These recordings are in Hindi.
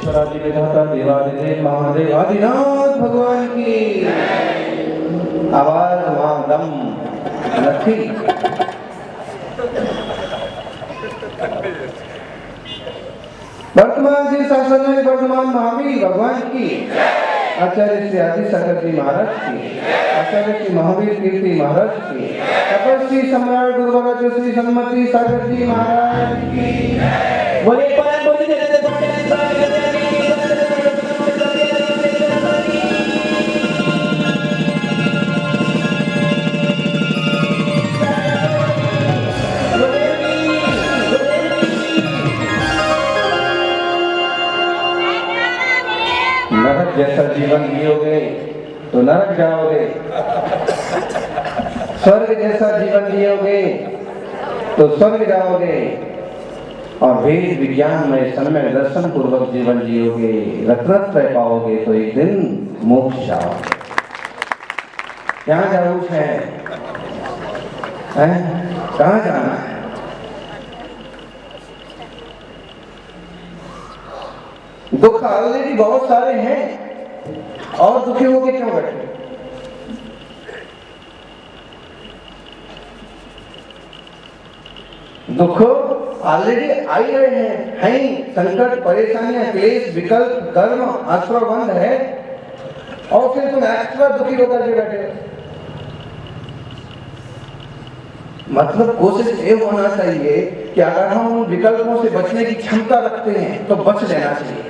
ईश्वरादि विधाता देवादिदेव महादेव आदिनाथ भगवान की आवाज मांगम नथी। वर्तमान जी शासन में वर्तमान महावीर भगवान की, आचार्य श्री आदि सागर जी महाराज की, आचार्य श्री महावीर कीर्ति महाराज की, तपस्वी सम्राट गुरु भगत श्री सन्मति सागर जी महाराज की। बोले परम बोले जय नरक जैसा जीवन जियोगे तो नरक जाओगे, स्वर्ग जैसा जीवन जियोगे तो स्वर्ग जाओगे, और वेद विज्ञान में समय दर्शन पूर्वक जीवन जियोगे, रत्नत्रय पाओगे तो एक दिन मोक्ष जाओगे। क्या जरूरत है? कहाँ जाना है? दुख ऑलरेडी बहुत सारे हैं और दुखी होके क्यों बैठे? दुख ऑलरेडी आ ही रहे हैं, संकट, परेशानियां, क्लेश, विकल्प, कर्म, आश्रमबंध है, और फिर तुम एक्स्ट्रा दुखी होकर के बैठे हो। मतलब कोशिश ये होना चाहिए कि अगर हम उन विकल्पों से बचने की क्षमता रखते हैं तो बच लेना चाहिए,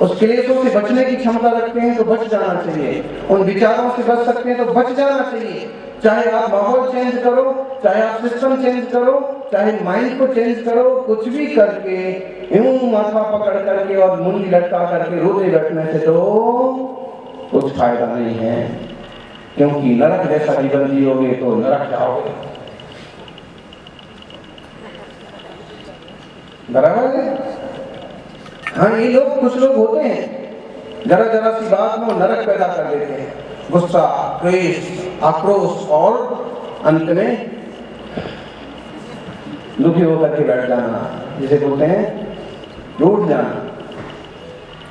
उस क्लेशों से बचने की क्षमता रखते हैं तो बच जाना चाहिए, उन विचारों से बच सकते हैं तो बच जाना चाहिए। चाहे आप माहौल चेंज करो, चाहे आप सिस्टम चेंज करो, चाहे माइंड को चेंज करो, कुछ भी करके यूं माथा पकड़ करके और मुंडी लटका करके रोते बैठने से तो कुछ फायदा नहीं है, क्योंकि नरक जैसा जीवन जियोगे तो नरक जाओगे। बराबर है? हाँ, ये लोग, कुछ लोग होते हैं जरा जरा सी बात में नरक पैदा कर देते हैं, गुस्सा, क्रोध, आक्रोश, और अंत में दुखी होकर के बैठ जाना, जिसे बोलते हैं रूठ जाना।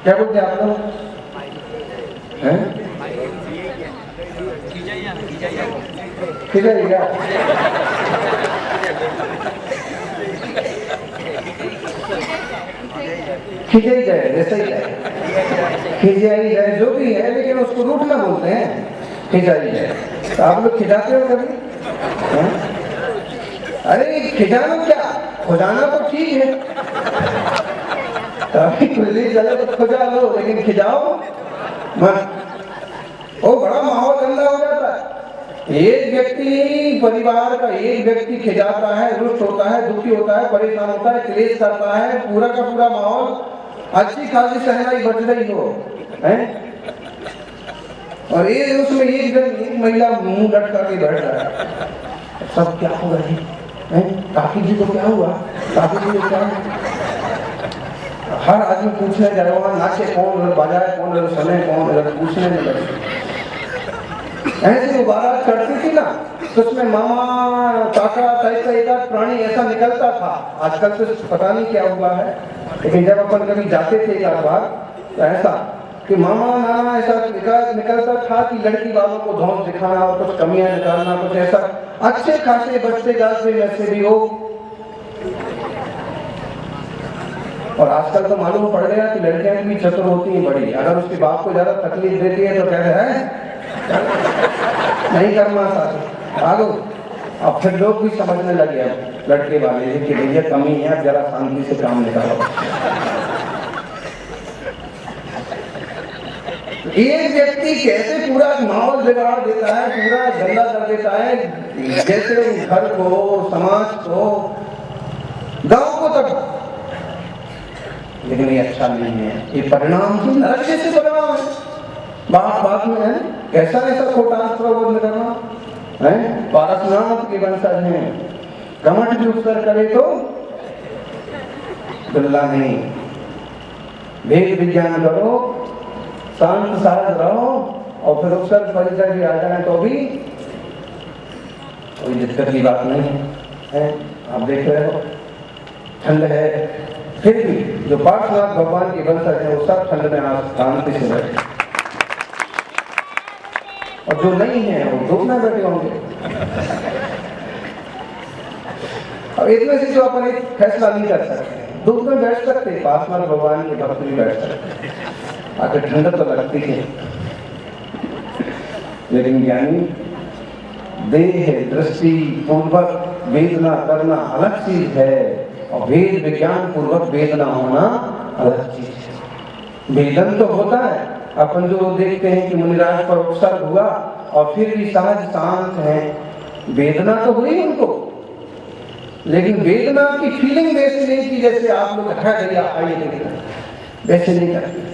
क्या बोलते हैं आप लोग? खिजाई क्या? खिजाई जाए, जैसा ही जाए, खिजाई जाए, जो भी है, लेकिन उसको रूठना बोलते हैं, खिजाई जाए। तो आप लोग खिजाते हो कभी? अरे खिजाना क्या, खुजाना तो ठीक है, कभी खुजली चले तो खुजा लो, लेकिन खिजाओ मत। वो बड़ा माहौल गंदा हो जाता है। एक व्यक्ति, परिवार का एक व्यक्ति खिजाता है, रुष्ट होता है, दुखी होता है, परेशान होता है, क्लेश करता है, पूरा का पूरा माहौल अच्छी खासी सहनाई बच रही हो, हैं? और ये उसमें एक महिला मुंह लटका के बैठ रहा है, सब क्या हो रही है? काकी जी को क्या हुआ? काकी जी को क्या हुआ? हर आदमी पूछने जाए, वहां नाचे कौन, बजाए कौन, सुने कौन, पूछने में लगे। ऐसे बारात चढ़ती थी ना, तो उसमें मामा, काका टाइप का एक प्राणी ऐसा निकलता था। आजकल तो पता नहीं क्या हुआ है, लेकिन जब अपन कभी जाते थे एक बार, तो ऐसा कि मामा नाना ऐसा निकलता था कि लड़की वालों को धौंस दिखाना और कुछ कमियां निकालना, कुछ ऐसा अच्छे खासे बच्चे गाते वैसे भी हो। और आजकल तो मालूम पड़ गया कि लड़कियां भी चतुर होती हैं बड़ी, अगर उसके बाप को ज्यादा तकलीफ देती है तो कहते हैं नहीं करना साथी, आगो। अब फिर लोग भी समझने लगे लड़के वाले कि भैया कमी है, जरा शांति से काम निकालो। एक व्यक्ति कैसे पूरा माहौल बिगाड़ देता है, पूरा गंदा कर देता है, जैसे घर को, समाज को, गांव को तक। लेकिन ये अच्छा नहीं है, ये परिणाम तो नरक जैसे परिणाम है। बात बात में है, कैसा ऐसा खोटा प्रबोध करना है। पारसनाथ के वंशज हैं, कमठ भी उत्तर करे तो बिल्ला नहीं। वेद विज्ञान करो, शांत साहस रहो, और फिर उत्तर परिचय भी आ जाए तो भी कोई दिक्कत की बात नहीं है। आप देख रहे हो, ठंड है, फिर भी जो पार्श्वनाथ भगवान के वंशज हैं वो सब ठंड में शांति से बैठे, और जो नहीं है वो धूप में बैठे होंगे। अब इतने से जो अपन एक फैसला नहीं कर सकते, धूप में बैठ सकते, पार्श्वनाथ भगवान के भक्त भी बैठ सकते, आखिर ठंडक तो लगती है। लेकिन ज्ञानी देह दृष्टि पूर्वक वेदना करना अलग चीज है, और वेद विज्ञान पूर्वक वेदना होना अलग चीज है। वेदन तो होता है, अपन जो देखते हैं कि मुनिराज पर उपसर्ग हुआ और फिर भी सहज शांत है, वेदना तो हुई उनको, लेकिन वेदना की फीलिंग वैसे नहीं की जैसे आप लोग हटा दिया आइए देखना, वैसे नहीं करते।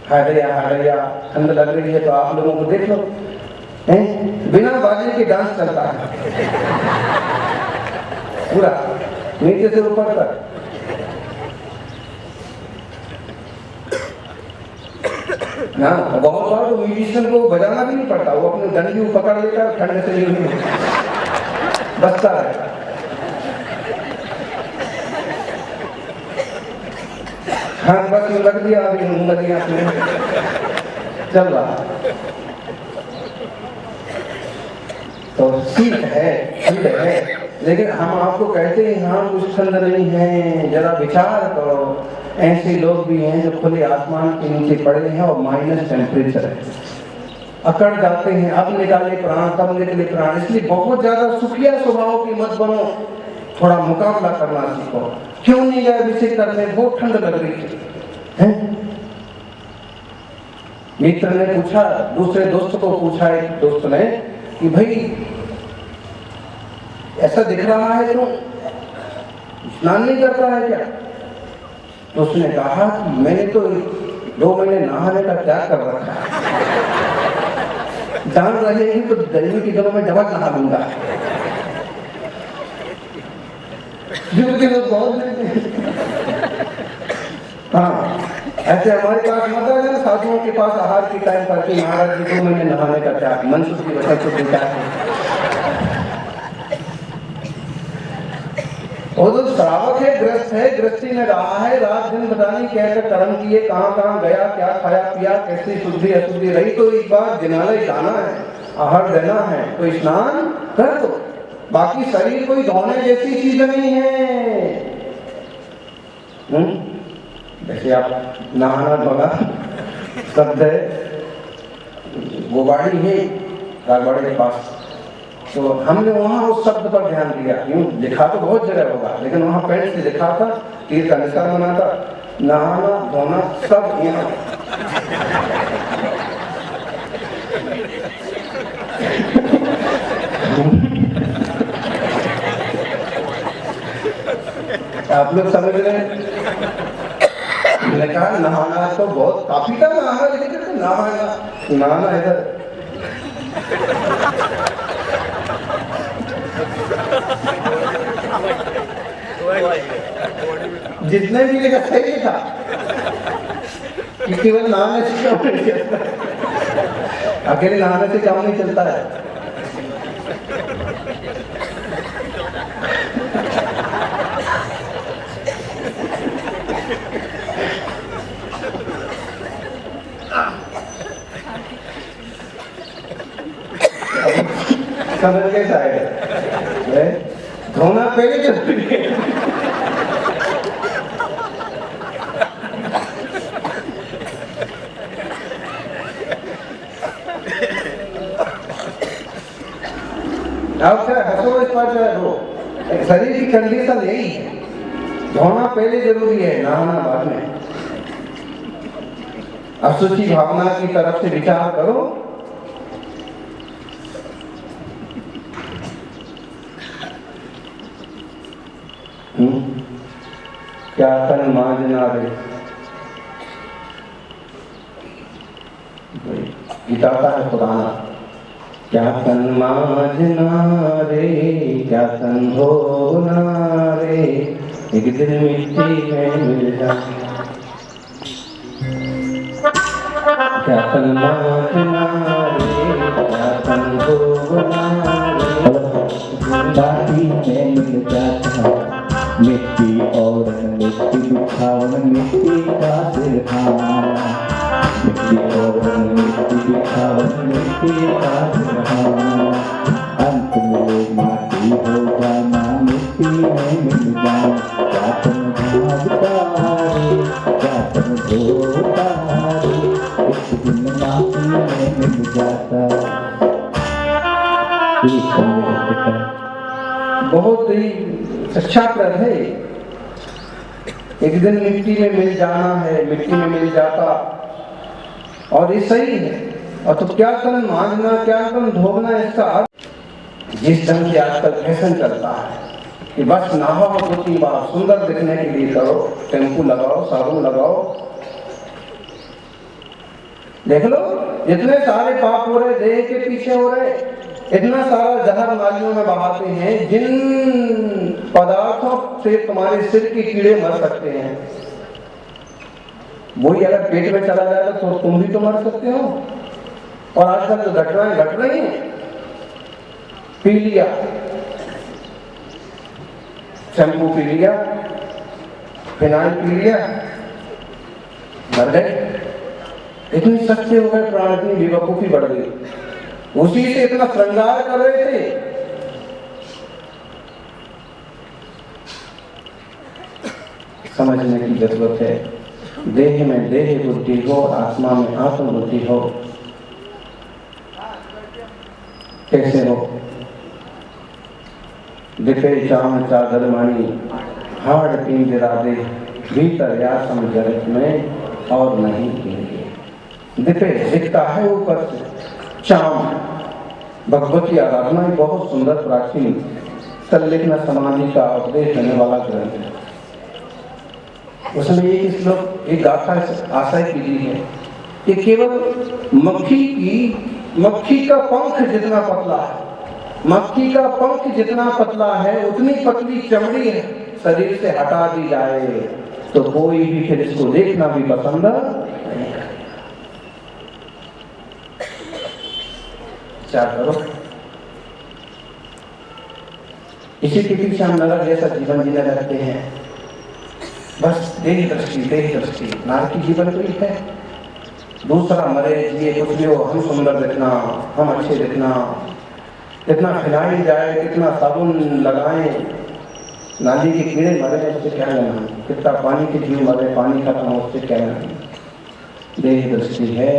हारिया ठंड लग रही है तो आप लोगों को देख लो, हैं बिना बाजे के डांस चलता है पूरा नीचे से ऊपर तक। ना बहुत बार तो म्यूजिशियन को बजाना भी नहीं पड़ता, वो अपने डंडी को पकड़ लेता है, ठंड से नहीं बचता है। हाँ बस लग दिया, अभी लग गया चल रहा। तो ठीक है, ठीक है, लेकिन हम आपको कहते हैं हाँ कुछ ठंड नहीं है, जरा विचार करो। ऐसे लोग भी हैं जो खुले आसमान के नीचे पड़े हैं और माइनस टेम्परेचर है, अकड़ जाते हैं, अब निकाले प्राण तब निकले प्राण। इसलिए बहुत ज्यादा सुखिया स्वभाव की मत बनो, थोड़ा मुकाबला करना सीखो। क्यों नहीं गए विषय करने, बहुत ठंड लग रही है। मित्र ने पूछा, दूसरे दोस्त को पूछा, एक दोस्त ने कि भाई ऐसा दिख रहा है तो स्नान नहीं करता है क्या? तो उसने कहा कि मैंने तो 2 महीने नहाने का त्याग कर रखा है, जान रहेगी तो गर्मी के दिनों में डबल नहा लूंगा। हाँ ऐसे हमारे पास मत है ना, साधुओं के पास आहार के टाइम पर कि महाराज जी 2 महीने नहाने का त्याग, मन शुद्धि वचन शुद्धि त्याग। वो तो श्रावक है, ग्रस्त है, गृहस्थी में रहा है, रात दिन पता नहीं कहकर कर्म किए, कहाँ कहाँ गया, क्या खाया पिया, कैसी शुद्धि अशुद्धि रही, तो एक बार जिनालय जाना है, आहार देना है तो स्नान कर दो। बाकी शरीर कोई धोने जैसी चीज नहीं है। जैसे आप नहाना धोना शब्द है, वो बाड़ी है राजवाड़े के पास, तो हमने वहाँ उस शब्द पर ध्यान दिया। यूँ लिखा तो बहुत जगह होगा, लेकिन वहाँ पेंट से लिखा था, तीर का निशान बना था, नहाना धोना सब यहाँ। आप लोग समझ रहे हैं? मैंने कहा नहाना तो बहुत काफी था, नहाना लेकिन नहाना इधर जितने भी लिखा सही था कि केवल नहाने से काम नहीं चलता, अकेले नहाने से काम नहीं चलता है। समझ कैसा है? धोना पहले जरूरी है। आप हंसो इस पर हो, शरीर की कंडीशन यही है, धोना पहले जरूरी है, नहाना बाद में। अशुचि भावना की तरफ से विचार करो। क्या तन मांझना रे, गीता का है पुराना, क्या तन मांझना रे, क्या तन धोना रे, एक दिन मिट्टी में मिल जा। क्या तन मांझना रे, क्या तन धोना रे, दादी में मिल जाता। मिट्टी और मिट्टी बिछावन मिट्टी का सिरहाना, मिट्टी और मिट्टी बिछावन मिट्टी का सिरहाना, अंत में माटी हो जाना मिट्टी में मिल जाना, क्या तुम भागता रे क्या तुम धोता रे, एक दिन माटी में मिल जाता। बहुत ही अच्छा प्रद है। एक दिन मिट्टी में मिल जाना है, मिट्टी में मिल जाता, और ये सही है। और तो क्या तन मांझना क्या तन धोना, इसका अर्थ जिस ढंग से आजकल फैशन चलता है कि बस नहाओ 2-3 बार, सुंदर दिखने के लिए करो, टेम्पू लगाओ, साबुन लगाओ। देख लो जितने सारे पाप हो रहे देह के पीछे हो रहे, इतना सारा जहर नालियों में बहाते हैं, जिन पदार्थों से तुम्हारे सिर के कीड़े मर सकते हैं, वही अगर पेट में चला जाएगा तो तुम भी तो मर सकते हो। और आजकल तो घटनाएं घट रही हैं। पी लिया शैम्पू, पी लिया फिनाइल, पी लिया, मर गए। इतनी सस्ते हो गए प्राण, इतनी बेवकूफी बढ़ गई। उसी से इतना श्रृंगार कर रहे थे। समझने की जरूरत है। देह में देह बुद्धि हो, आत्मा में आत्म बुद्धि हो। कैसे हो? दिखे चाम चादर मणि हाड़ पिंजरा दे, भीतर या समझरत में और नहीं गिरेंगे। दिखे दिखता है ऊपर से चाम। भगवती आराधना ही बहुत सुंदर प्राचीन तल्लिखना समाधि का उपदेश देने वाला ग्रंथ है। उसमें एक श्लोक, एक गाथा आशय की दी है कि केवल मक्खी का पंख जितना पतला है, मक्खी का पंख जितना पतला है, उतनी पतली चमड़ी है, शरीर से हटा दी जाए तो कोई भी फिर इसको देखना भी पसंद नहीं। क्या करो? इसी के पीछे हम नरक जैसा जीवन जीने लगते हैं। बस देह दृष्टि। नरक की जीवन तो एक है, दूसरा मरे जिए कुछ भी हो, हम सुंदर दिखना, हम अच्छे दिखना, कितना खिलाए जाए, कितना साबुन लगाएं, नाली के कीड़े मरे उससे क्या लेना, कितना पानी के जीव मरे, पानी खत्म हो उससे क्या लेना। देह दृष्टि है।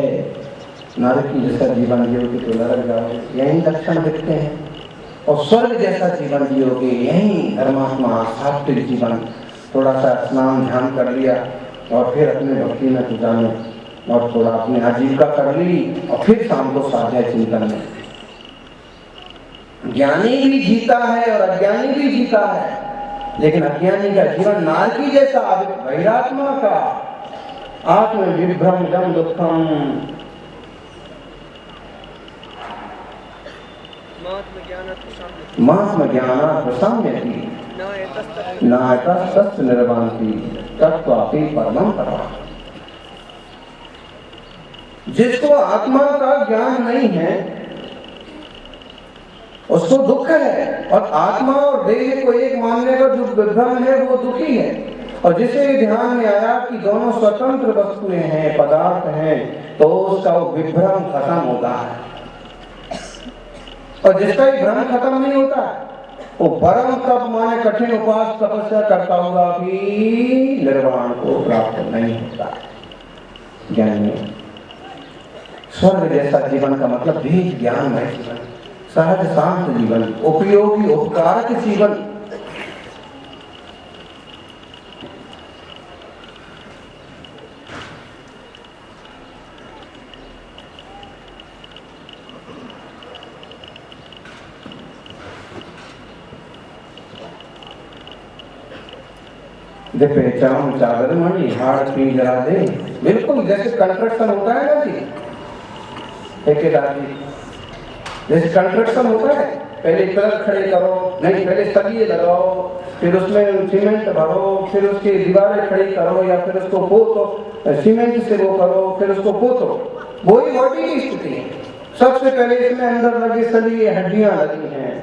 नरक की जैसा जीवन जियोगे तो नरक जाओगे, यही लक्षण दिखते हैं। और स्वर्ग जैसा जीवन जियोगे, यही धर्मात्मा सात्विक जीवन। थोड़ा सा स्नान ध्यान कर लिया और फिर अपने भक्ति में पूजा में, और थोड़ा अपनी आजीविका कर ली, और फिर शाम को स्वाध्याय चिंतन में। ज्ञानी भी जीता है और अज्ञानी भी जीता है, लेकिन अज्ञानी का जीवन नारकी जैसा, वैरात्मा का आत्म विभ्रम जम दुखम। महात्म ज्ञानात् प्रसाम्यति नायतस्तस्य निर्वान्ति तत्त्वापि परमं परा। जिसको आत्मा का ज्ञान नहीं है उसको दुख है, और आत्मा और देह को एक मानने का जो विभ्रम है वो दुखी है। और जिसे ध्यान में आया कि दोनों स्वतंत्र वस्तुएं हैं, पदार्थ हैं, तो उसका वो विभ्रम खत्म होता है। और जिसका ही भ्रम खत्म नहीं होता वो परम तप माने कठिन उपास तपस्या करता हुआ भी निर्वाण को प्राप्त नहीं होता। ज्ञान में स्वर्ग जैसा जीवन का मतलब भी ज्ञान है, जीवन सहज शांत जीवन, उपयोगी उपकारक जीवन। दिखे चाम चादर मणि हाड़ पिंजरा दे। बिल्कुल जैसे कंस्ट्रक्शन होता है ना जी, ठेकेदार जी, जैसे कंस्ट्रक्शन होता है, पहले पिलर खड़े करो, नहीं पहले सरिये लगाओ, फिर उसमें सीमेंट भरो, फिर उसकी दीवारें खड़ी करो, या फिर उसको पोतो, सीमेंट से वो करो, फिर उसको पोतो। वही बॉडी की स्थिति है। सबसे पहले इसमें अंदर लगे सरिये, हड्डियां लगी हैं,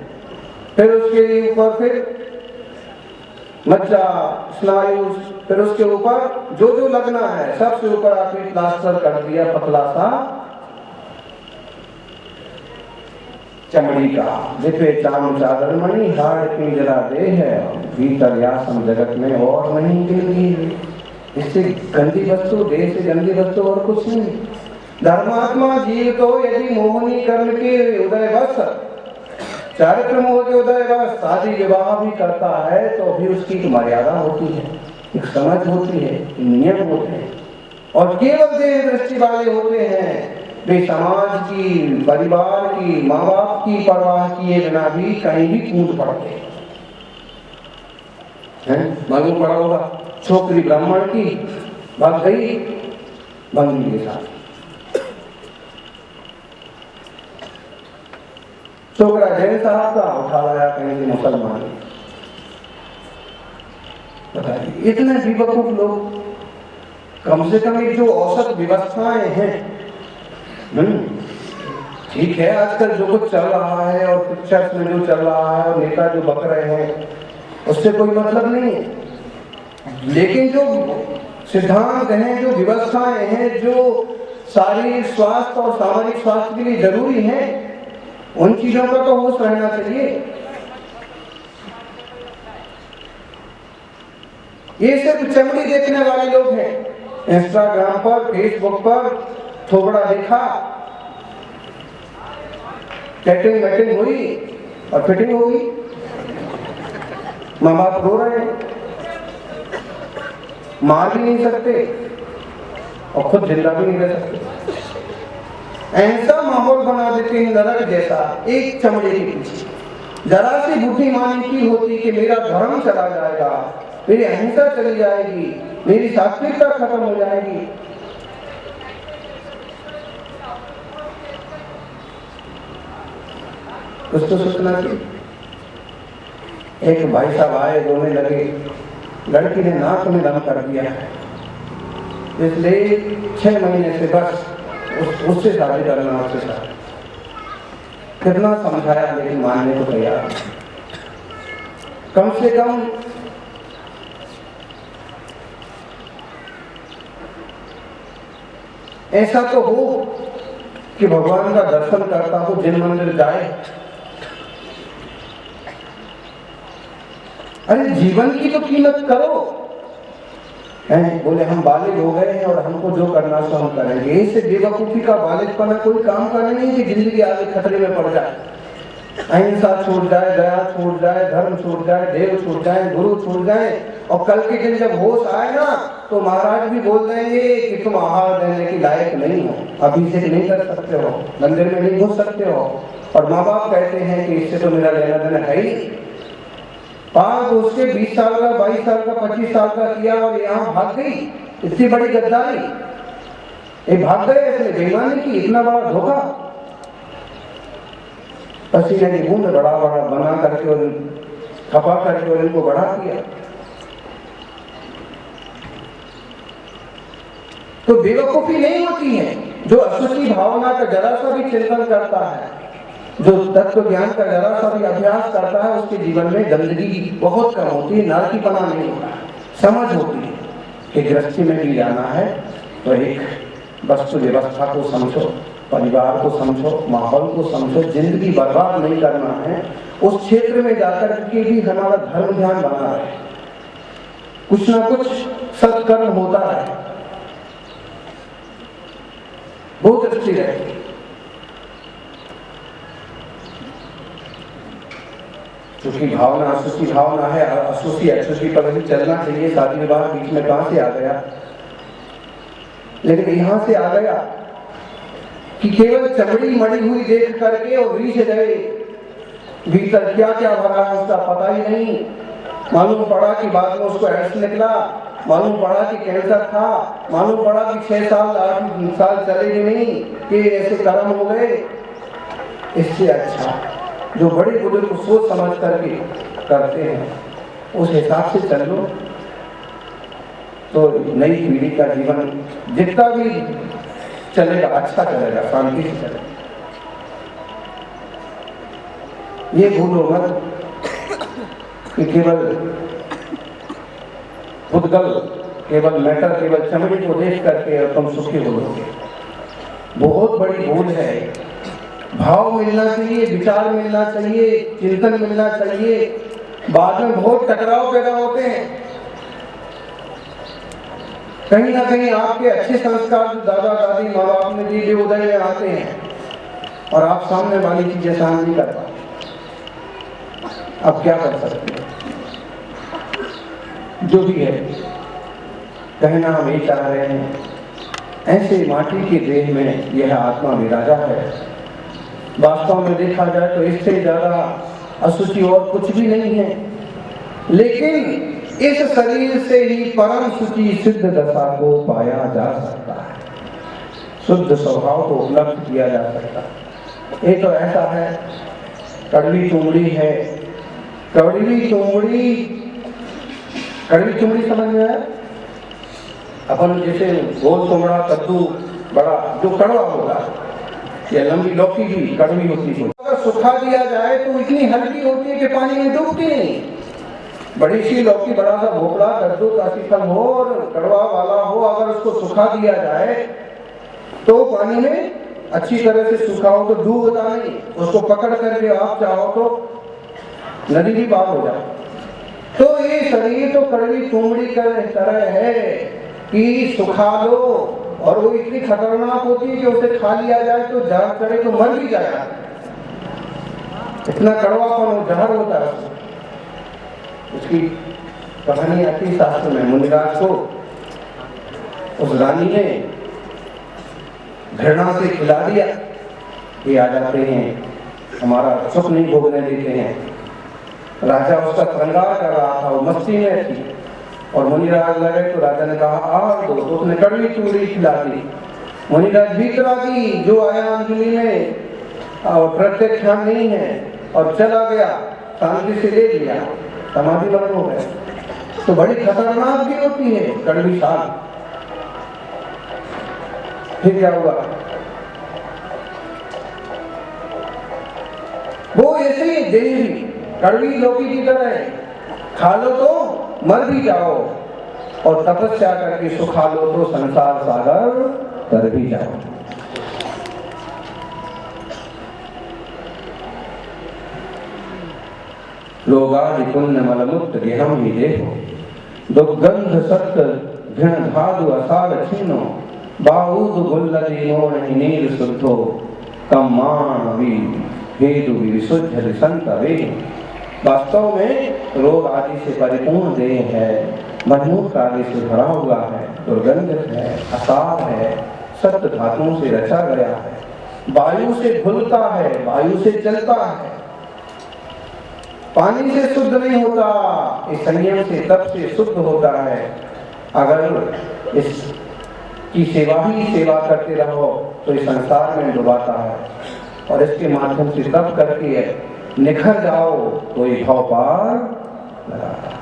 फिर उसके ऊपर फिर मज्जा, स्नायु, फिर उसके ऊपर जो जो लगना है सबसे ऊपर आपने प्लास्टर कर दिया पतला सा चमड़ी का। जिपे चाम चादर मणि हाड़ पिंजरा दे है, भीतर यासम जगत में और नहीं गिनती। इससे गंदी वस्तु, देह से गंदी वस्तु और कुछ नहीं। धर्मात्मा जीव तो यदि मोहनी कर्म के उदय बस, चारित्र मोह के उदय बस शादी विवाह भी करता है तो भी उसकी एक मर्यादा होती है, एक समझ होती है, नियम होते हैं। और केवल देह दृष्टि वाले होते हैं, वे समाज की, परिवार की, माँ बाप की परवाह किए बिना भी कहीं भी कूद पड़ते हैं। मालूम पड़ा होगा, छोकरी ब्राह्मण की भाग गई बंदी के साथ, छोकरा जैन साहब का उठा लाया कहीं से मुसलमान। बताइए इतने बेवकूफ लोग। कम से कम एक जो औसत व्यवस्थाएं हैं, ठीक है आजकल जो कुछ चल रहा है और पिक्चर्स में जो चल रहा है और नेता जो बक रहे हैं उससे कोई मतलब नहीं है, लेकिन जो सिद्धांत हैं, जो व्यवस्थाएं हैं, जो शारीरिक स्वास्थ्य और सामाजिक स्वास्थ्य के लिए जरूरी हैं, उन चीजों का तो होश रहना चाहिए। ये सिर्फ चमड़ी देखने वाले लोग हैं। इंस्टाग्राम पर, फेसबुक पर थोबड़ा देखा, टैटिंग वैटिंग हुई और फिटिंग हो गई, माँ बाप रो रहे हैं, मार भी नहीं सकते और खुद जिंदा भी नहीं रह सकते। ऐसा माहौल बना देते हैं नरक जैसा, एक चमड़े के पीछे। जरा सी बुद्धिमानी की होती कि मेरा धर्म चला जाएगा, मेरी अहिंसा चली जाएगी, मेरी सात्विकता खत्म हो जाएगी। कुछ तो सोचना चाहिए। एक भाई साहब आए, रोने लगे, लड़की ने नाक में दम कर दिया है, इसलिए 6 महीने से बस उससे शादी करना, उससे शादी। कितना समझाया लेकिन मानने को तैयार। कम से कम ऐसा तो हो कि भगवान का दर्शन करता हो, जिन मंदिर जाए। अरे जीवन की तो कीमत करो। बोले हम बालिग हो गए हैं और हमको जो करना सो हम करेंगे। इससे बेवकूफी का बालिगपना कोई काम का नहीं है कि जिंदगी आगे खतरे में पड़ जाए। अहिंसा छूट जाए, दया छूट जाए, धर्म छूट जाए, देव छूट जाए, गुरु छूट जाए, और कल के दिन जब होश आए ना तो महाराज भी बोल देंगे कि तुम आहार देने के लायक नहीं हो, अभिषेक नहीं कर सकते हो, मंदिर में नहीं घुस सकते हो। और माँ बाप कहते हैं कि इससे तो मेरा लेना देना है ही। पाप उसके 20 साल का, 22 साल का, 25 साल का किया और यहाँ भाग गई। इतनी बड़ी गद्दारी, ये भाग गए, इसने बेईमानी की, इतना बड़ा धोखा। पसीने की बूंद बड़ा बड़ा बना करके और खपा करके और इनको बढ़ा दिया। तो बेवकूफी नहीं होती है जो असुची भावना का जरा सा भी चिंतन करता है, जो तत्व ज्ञान का जरा सा भी अभ्यास करता है, उसके जीवन में गंदगी बहुत कम होती है, नारकीपना नहीं होता, समझ होती है कि गृहस्थी में भी जाना है तो एक वस्तु व्यवस्था को समझो, परिवार को समझो, माहौल को समझो, जिंदगी बर्बाद नहीं करना है। उस क्षेत्र में जाकर के भी हमारा धर्म ध्यान बना रहे, कुछ ना कुछ सत्कर्म होता है, बहुत अच्छी रहेगी। क्योंकि भावना असुची भावना है, असुची अशुची पर भी चलना चाहिए। शादी विवाह बीच में कहां से आ गया, लेकिन यहां से आ गया कि केवल चमड़ी मड़ी हुई देख करके और रीछ गए, भीतर क्या क्या भरा है उसका पता ही नहीं। मालूम पड़ा कि बाद में उसको एड्स निकला, मालूम पड़ा कि कैंसर था, मालूम पड़ा कि 6 साल 8 साल चलेगी नहीं, कि ऐसे कर्म हो गए। इससे अच्छा जो बड़े बुजुर्ग सोच समझ करके करते हैं उस हिसाब से चल लो, तो नई पीढ़ी का जीवन जितना भी चलेगा अच्छा चलेगा, शांति से चलेगा। ये भूलो मत कि केवल पुद्गल, केवल मैटर, केवल चमड़ी को देख करके और तुम सुखी हो लोगे। बहुत बड़ी भूल है। भाव मिलना चाहिए, विचार मिलना चाहिए, चिंतन मिलना चाहिए। बाद में बहुत टकराव पैदा होते हैं। कहीं ना कहीं आपके अच्छे संस्कार जो दादा दादी माँ बाप ने दिए उदय में आते हैं और आप सामने वाली चीजें सहन नहीं कर पाते। अब क्या कर सकते हैं? जो भी है, कहना हम ये चाह रहे हैं, ऐसे माटी की देह में यह आत्मा विराजा है। वास्तव में देखा जाए तो इससे ज्यादा अशुचि और कुछ भी नहीं है, लेकिन इस शरीर से ही परम शुचि सिद्ध दशा को पाया जा सकता है, शुद्ध स्वभाव को उपलब्ध किया जा सकता है। ये तो ऐसा है, कड़वी चुमड़ी है, कड़वी चुमड़ी समझ में है? अपन जैसे गोल चुमड़ा, कद्दू बड़ा जो कड़वा होता है, या लंबी लौकी भी कड़वी होती है। अगर सुखा दिया जाए तो इतनी हल्की होती है कि पानी में डूबती नहीं। बड़ी सी लौकी, बड़ा सा भोपड़ा, कद्दू, काशी फल हो और कड़वा वाला हो, अगर उसको सुखा दिया जाए तो पानी में अच्छी तरह से सूखा हो तो डूबता नहीं। उसको पकड़ करके आप चाहो तो नदी भी पार हो जाए। तो ये शरीर तो कड़वी चुमड़ी की तरह है कि सुखा लो, और वो इतनी खतरनाक होती है कि उसे खा लिया जाए तो जहर चढ़े तो मर भी जाएगा। इतना कड़वापन जहर होता है। उसकी कहानी आती शास्त्र में, मुनिराज को उस रानी ने घृणा से खिला दिया। ये आ जाते हैं, हमारा सुख नहीं भोगने देते हैं। राजा उसका श्रृंगार कर रहा था, वो मस्ती में थी, और मुनिराज लगे तो राजा ने कहा आग दो, तो उसने कड़वी चूड़ी खिला दी। मुनिराज भीतर आ गई, जो आया अंजलि में और प्रत्यक्ष ध्यान नहीं है, और चला गया, शांति से ले लिया, समाधि मग्न हो गया। तो बड़ी खतरनाक भी होती है कड़वी शाल। फिर क्या हुआ? वो ऐसे ही देवी कड़वी लौकी की तरह है, खा लो तो मर भी जाओ, और तपस्या करके सुखा लो तो संसार सागर तर भी जाओ। लोगादि पुण्य मलमुक्त गेहम ही देखो, दुर्गंध सत्य घृण धादु असार छीनो, बाहुद गुल्लदि मोड़ नीर शुद्धो, कम्मान वी भेदु विशुद्ध संत वे। वास्तव में रोग आदि से परिपूर्ण देह है, मजमूत आदि से भरा हुआ है, दुर्गंधित है, असार है, सत्य धातुओं से रचा गया है, वायु से घुलता है, वायु से चलता है, पानी से शुद्ध नहीं होता, इस संयम से तप से शुद्ध होता है। अगर इसकी सेवा ही सेवा करते रहो तो इस संसार में डुबाता है, और इसके माध्यम से तप करके निखर जाओ तो ये भाव पार लगाता है।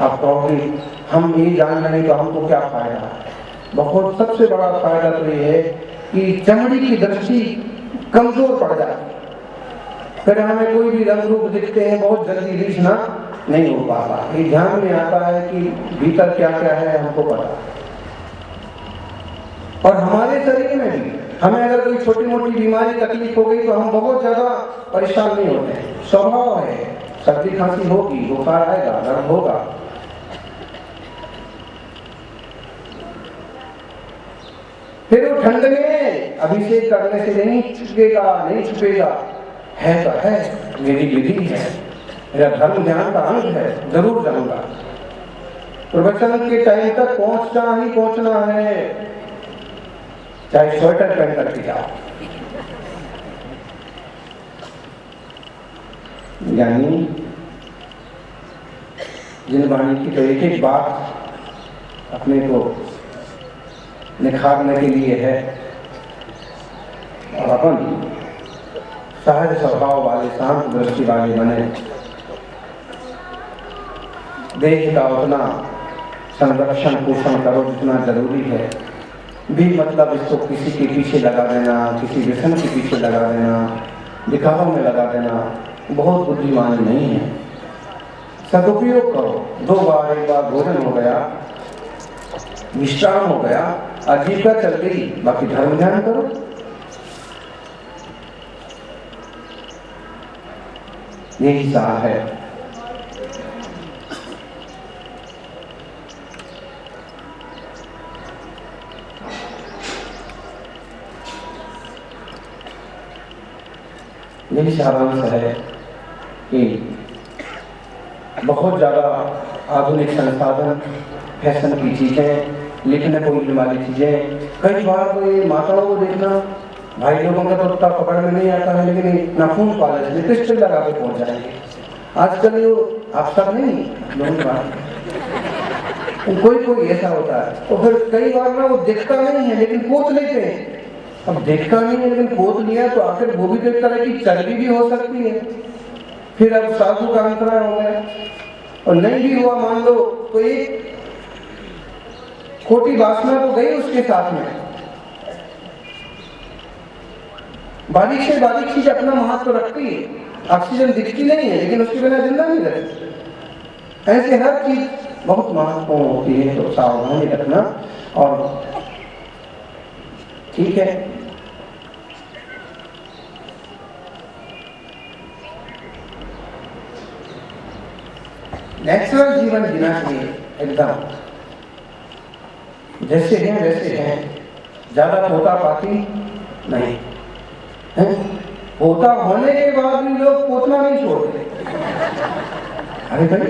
आप कहोगे हम ये जान लें तो हमको क्या फायदा? बहुत सबसे बड़ा फायदा तो ये है कि चमड़ी की दृष्टि कमजोर पड़ जाती है। फिर हमें कोई भी रंग रूप दिखते हैं, बहुत जल्दी रीझना नहीं हो पाता। ये ध्यान में आता है कि भीतर क्या क्या है हमको पता। और हमारे शरीर में भी हमें अगर कोई छोटी मोटी बीमारी तकलीफ हो गई तो हम बहुत ज्यादा परेशान नहीं होते हैं। स्वभाव है, सर्दी खांसी होगी, बुखार आएगा, दर्द होगा, फिर वो ठंड में अभिषेक करने से नहीं छुपेगा, है तो है, मेरी विधि है, मेरा धर्म ध्यान का अंग है, जरूर जाऊंगा। प्रवचन के टाइम तक पहुंचना है, चाहे स्वेटर पहन करके जाओ। यानी जिन वाणी की तो एक एक बात अपने को निखारने के लिए है, और अपन सहज स्वभाव वाले, शांत दृष्टि वाले बने। देह का उतना संरक्षण पोषण करो जितना जरूरी है, भी मतलब इसको किसी के पीछे लगा देना, किसी व्यसन के पीछे लगा देना, दिखावा में लगा देना बहुत बुद्धिमानी नहीं है। सदुपयोग करो। 2 बार 1 बार भोजन हो गया, विश्राम हो गया, आजीविका चल गई, बाकी धर्म ध्यान करो। यही सार है। यही सारांश है कि बहुत ज़्यादा आधुनिक संसाधन, फैशन की चीज़ें, लिखने बोलने वाली चीज़ें, कई बार तो ये माताओं को देखना, भाई लोगों का तो उतना पकड़ में नहीं आता है, लेकिन नाखून कॉलेज में पिस्टल लगा के पहुँच जाएंगे। आजकल ये आप सब नहीं, लोगों कोई ऐसा होता है। तो फिर कई बार ना वो दिखता नहीं है लेकिन पोत लेते हैं। अब देखता नहीं है लेकिन पोत लिया तो आखिर वो भी तो एक तरह की चर्बी भी हो सकती है। फिर अब साधु का अंतरा हो गया और नहीं भी हुआ मान लो तो एक खोटी वासना तो गई उसके साथ में। बारीक से बारीक चीज अपना महत्व रखती है। ऑक्सीजन दिखती नहीं है लेकिन उसके बिना जिंदा नहीं रहती। ऐसे हर चीज बहुत महत्वपूर्ण होती है, तो सावधानी रखना। और ठीक है, नेचुरल जीवन जीना चाहिए एकदम जैसे हैं वैसे हैं, ज्यादा पोता पाती नहीं है। पोता होने के बाद भी लोग पोतना नहीं छोड़ते। अरे भाई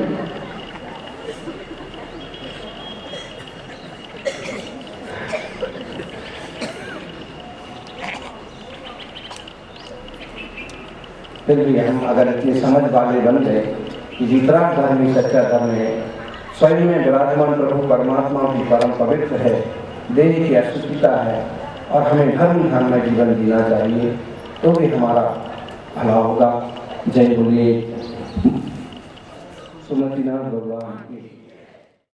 फिर भी हम अगर इतनी समझ वाले बन गए कि जितना धर्म ही सच्चा धर्म है, स्वयं में विराजमान प्रभु परमात्मा की परम पवित्र है, देह की अशुद्धता है और हमें धर्म ध्यान में जीवन जीना चाहिए, तो भी हमारा भला होगा। जय बोलिए सुमतिनाथ भगवान की।